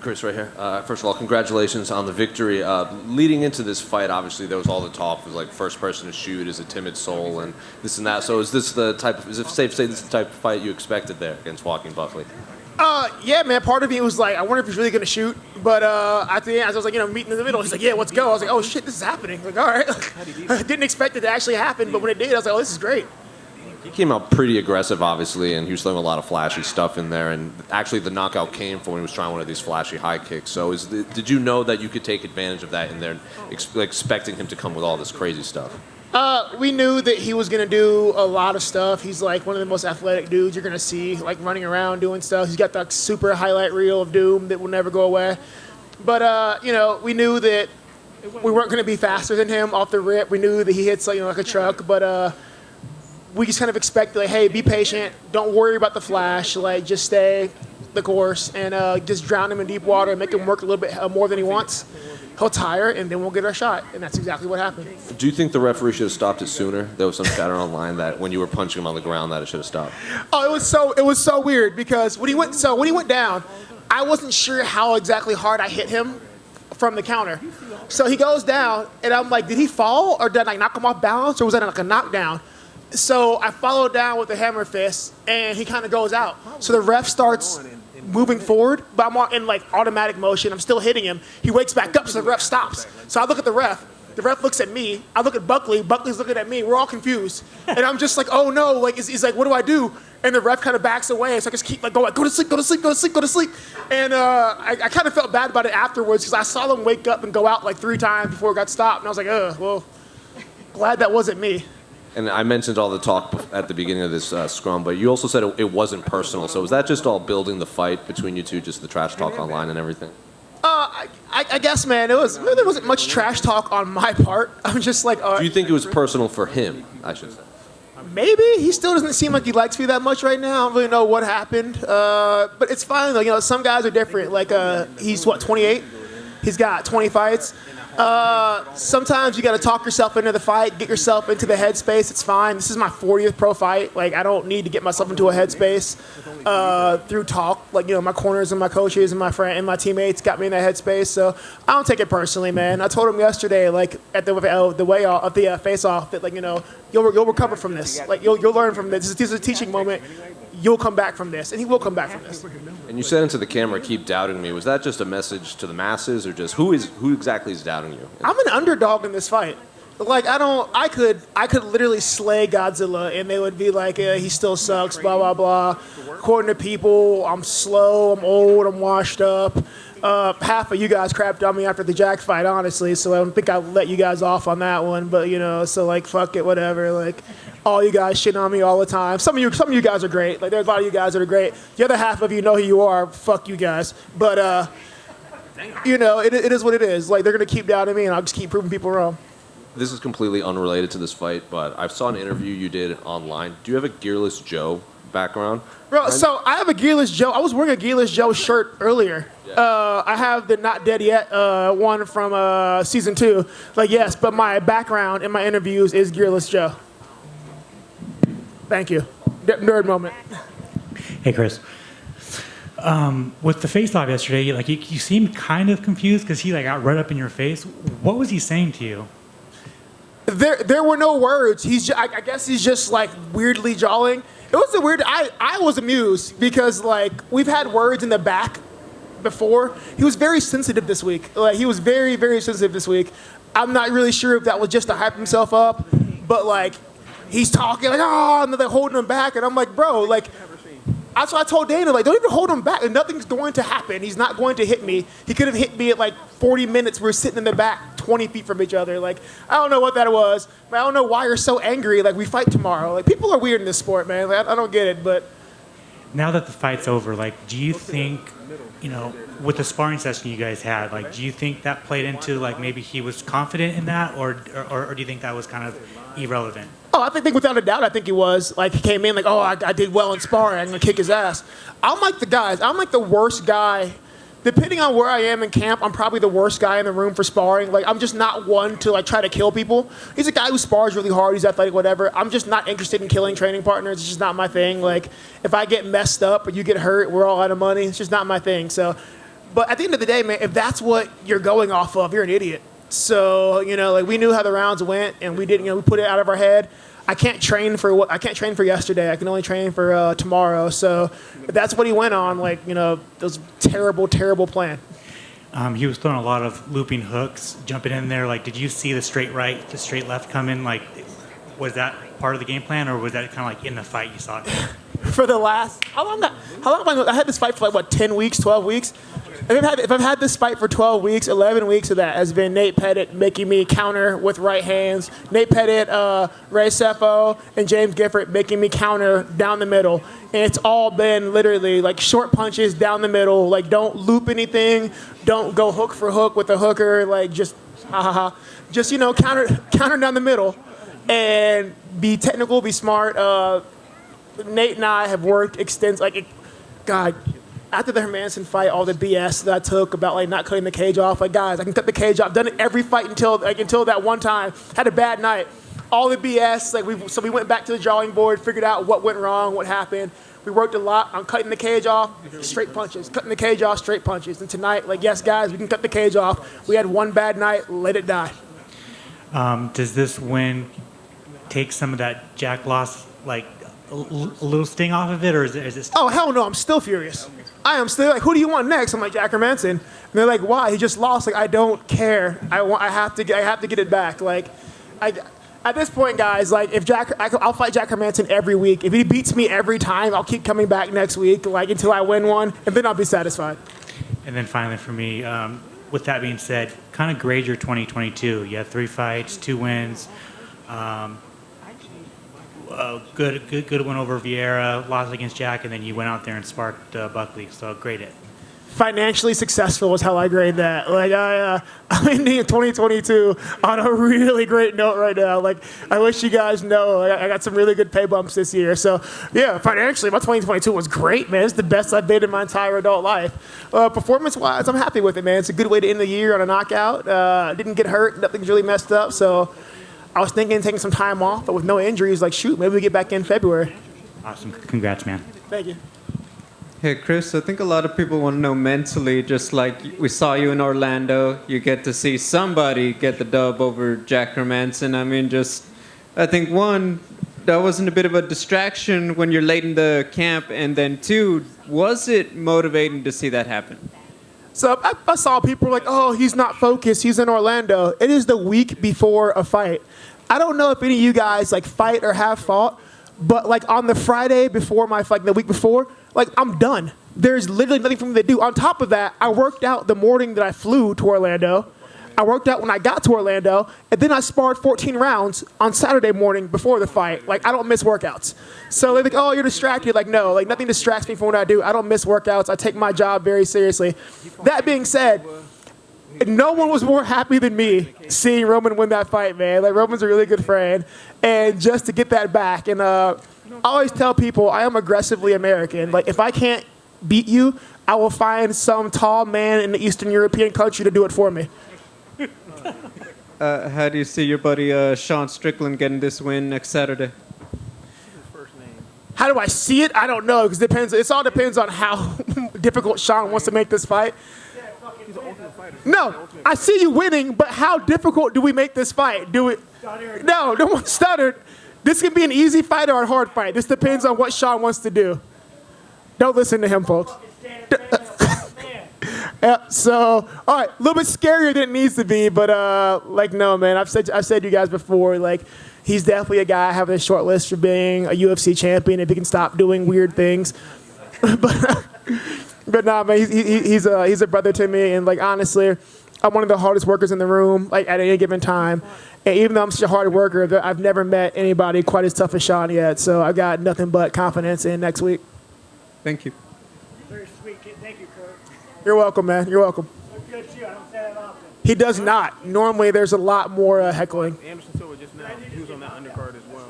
Chris, right here. First of all, congratulations on the victory. Leading into this fight, obviously, there was all the talk. It was like first person to shoot is a timid soul and this and that. So is it safe to say this is the type of fight you expected there against Joaquin Buckley? Yeah, man. Part of me was like, I wonder if he's really going to shoot. But at the end, I was like, meeting in the middle. He's like, yeah, let's go. I was like, oh, shit, this is happening. Like, all right. I didn't expect it to actually happen, but when it did, I was like, oh, this is great. He came out pretty aggressive, obviously, and he was throwing a lot of flashy stuff in there. And actually, the knockout came from when he was trying one of these flashy high kicks. So did you know that you could take advantage of that in there, expecting him to come with all this crazy stuff? We knew that he was going to do a lot of stuff. He's like one of the most athletic dudes you're going to see, like running around doing stuff. He's got that super highlight reel of doom that will never go away. But, we knew that we weren't going to be faster than him off the rip. We knew that he hits like a truck, but we just kind of expected, like, hey, be patient. Don't worry about the flash. Like, just stay the course and just drown him in deep water and make him work a little bit more than he wants. He'll tire, and then we'll get our shot. And that's exactly what happened. Do you think the referee should have stopped it sooner? There was some chatter online that when you were punching him on the ground that it should have stopped. Oh, it was so weird because when he went down, I wasn't sure how exactly hard I hit him from the counter. So he goes down, and I'm like, did he fall, or did I knock him off balance, or was that like a knockdown? So I followed down with the hammer fist, and he kind of goes out. So the ref starts moving forward, but I'm in like automatic motion. I'm still hitting him. He wakes back up, so the ref stops. So I look at the ref. The ref looks at me. I look at Buckley. Buckley's looking at me. We're all confused, and I'm just like, oh no! Like he's like, what do I do? And the ref kind of backs away. So I just keep like going, go to sleep, go to sleep, go to sleep, go to sleep. And I kind of felt bad about it afterwards because I saw them wake up and go out like 3 times before it got stopped, and I was like, well, glad that wasn't me. And I mentioned all the talk at the beginning of this scrum, but you also said it wasn't personal. So was that just all building the fight between you two, just the trash talk online and everything? I guess, man, there wasn't much trash talk on my part. I'm just like... Do you think it was personal for him, I should say? Maybe. He still doesn't seem like he likes me that much right now. I don't really know what happened. But it's fine, though. Some guys are different. Like, he's, 28? He's got 20 fights. Sometimes you got to talk yourself into the fight, get yourself into the headspace. It's fine. This is my 40th pro fight. Like, I don't need to get myself into a headspace through talk. Like, my corners and my coaches and my friend and my teammates got me in that headspace. So I don't take it personally, man. I told him yesterday, like at the way off of the face off, that you'll recover from this. Like you'll learn from this. This is a teaching moment. You'll come back from this, and he will come back from this. And you said into the camera, keep doubting me. Was that just a message to the masses, or just who exactly is doubting you? I'm an underdog in this fight. Like, I could literally slay Godzilla, and they would be like, yeah, he still sucks, blah, blah, blah. According to people, I'm slow, I'm old, I'm washed up. Half of you guys crapped on me after the Jack fight, honestly, so I don't think I'll let you guys off on that one. But, so, like, fuck it, whatever. Like, all you guys shit on me all the time. Some of you guys are great. Like, there's a lot of you guys that are great. The other half of you know who you are. Fuck you guys. But, it is what it is. Like, they're going to keep doubting me, and I'll just keep proving people wrong. This is completely unrelated to this fight, but I saw an interview you did online. Do you have a Gearless Joe background? Bro, so I have a Gearless Joe. I was wearing a Gearless Joe shirt earlier. Yeah. I have the Not Dead Yet one from season 2. Like, yes, but my background in my interviews is Gearless Joe. Thank you. Nerd moment. Hey, Chris. With the face-off yesterday, you seemed kind of confused because he got right up in your face. What was he saying to you? There were no words. I guess he's just weirdly jawing. It was a weird. I was amused because we've had words in the back before. He was very sensitive this week. He was very, very sensitive this week. I'm not really sure if that was just to hype himself up, but he's talking and they're holding him back, and I'm like, bro, that's what I told Dana, don't even hold him back. Nothing's going to happen. He's not going to hit me. He could have hit me at 40 minutes. We're sitting in the back 20 feet from each other. I don't know what that was. I don't know why you're so angry. We fight tomorrow. People are weird in this sport, man. I don't get it, but... Now that the fight's over, do you think, with the sparring session you guys had, do you think that played into, maybe he was confident in that, or do you think that was kind of irrelevant? Oh, I think without a doubt, I think he was. He came in I did well in sparring. I'm going to kick his ass. I'm like the guys. I'm the worst guy. Depending on where I am in camp, I'm probably the worst guy in the room for sparring. I'm just not one to try to kill people. He's a guy who spars really hard. He's athletic, whatever. I'm just not interested in killing training partners. It's just not my thing. If I get messed up or you get hurt, we're all out of money. It's just not my thing. So But at the end of the day, man, if that's what you're going off of, you're an idiot. So, like we knew how the rounds went, and we didn't, we put it out of our head. I can't train for yesterday. I can only train for tomorrow. So if that's what he went on, that was terrible, terrible plan. He was throwing a lot of looping hooks, jumping in there. Did you see the straight right, the straight left come in? Was that part of the game plan, or was that kind of in the fight you saw it? For the last, how long have I had this fight for 10 weeks, 12 weeks? If I've had this fight for 12 weeks, 11 weeks of that has been Nate Pettit making me counter with right hands. Nate Pettit, Ray Sefo, and James Gifford making me counter down the middle. And it's all been literally short punches down the middle. Don't loop anything. Don't go hook for hook with the hooker. Just counter down the middle and be technical, be smart. Nate and I have worked extensively. God, after the Hermansson fight, all the BS that I took about not cutting the cage off, guys, I can cut the cage off. I've done it every fight until that one time. Had a bad night. All the BS, so we went back to the drawing board, figured out what went wrong, what happened. We worked a lot on cutting the cage off, straight punches. Cutting the cage off, straight punches. And tonight, yes, guys, we can cut the cage off. We had one bad night, let it die. Does this win take some of that Jack loss, a little sting off of it, or is it? Oh, hell no, I'm still furious. I am still who do you want next? I'm like, Jack Hermansson. And they're like, why? He just lost. I don't care. I have to get it back. At this point, guys, if I'll fight Jack Hermansson every week. If he beats me every time, I'll keep coming back next week, until I win one, and then I'll be satisfied. And then finally for me, with that being said, kind of grade your 2022. You had 3 fights, 2 wins. Good win over Vieira, loss against Jack, and then you went out there and sparked Buckley. So grade it. Financially successful is how I grade that. I'm ending 2022 on a really great note right now. I wish you guys know I got some really good pay bumps this year. So yeah, financially, my 2022 was great, man. It's the best I've been in my entire adult life. Performance-wise, I'm happy with it, man. It's a good way to end the year on a knockout. Didn't get hurt. Nothing's really messed up. So I was thinking of taking some time off, but with no injuries, shoot, maybe we get back in February. Awesome. Congrats, man. Thank you. Hey, Chris, I think a lot of people want to know mentally, just like we saw you in Orlando, you get to see somebody get the dub over Jack Hermansson. I think one, that wasn't a bit of a distraction when you're late in the camp, and then 2, was it motivating to see that happen? So I saw people like, oh, he's not focused. He's in Orlando. It is the week before a fight. I don't know if any of you guys fight or have fought, but on the Friday before my fight, the week before, I'm done. There's literally nothing for me to do. On top of that, I worked out the morning that I flew to Orlando. I worked out when I got to Orlando, and then I sparred 14 rounds on Saturday morning before the fight. I don't miss workouts. So they're like, oh, you're distracted. No, nothing distracts me from what I do. I don't miss workouts. I take my job very seriously. That being said, no one was more happy than me seeing Roman win that fight, man. Roman's a really good friend, and just to get that back. And I always tell people I am aggressively American. If I can't beat you, I will find some tall man in the Eastern European country to do it for me. How do you see your buddy Sean Strickland getting this win next Saturday? How do I see it? I don't know, because it all depends on how difficult Sean wants to make this fight. No, I see you winning, but how difficult do we make this fight? No, don't stutter. This can be an easy fight or a hard fight. This depends on what Sean wants to do. Don't listen to him, folks. Yeah, so, all right, a little bit scarier than it needs to be, but no, man. I've said to you guys before, he's definitely a guy having a short list for being a UFC champion if he can stop doing weird things. but nah, man, he's a brother to me, and honestly, I'm one of the hardest workers in the room, at any given time. And even though I'm such a hard worker, I've never met anybody quite as tough as Sean yet. So I've got nothing but confidence in next week. Thank you. Very sweet kid. Thank you, Kurt. You're welcome, man. You're welcome. Good to you. I don't say that often. He does not. Normally, there's a lot more heckling. Anderson Silva just now. He was on that undercard as well.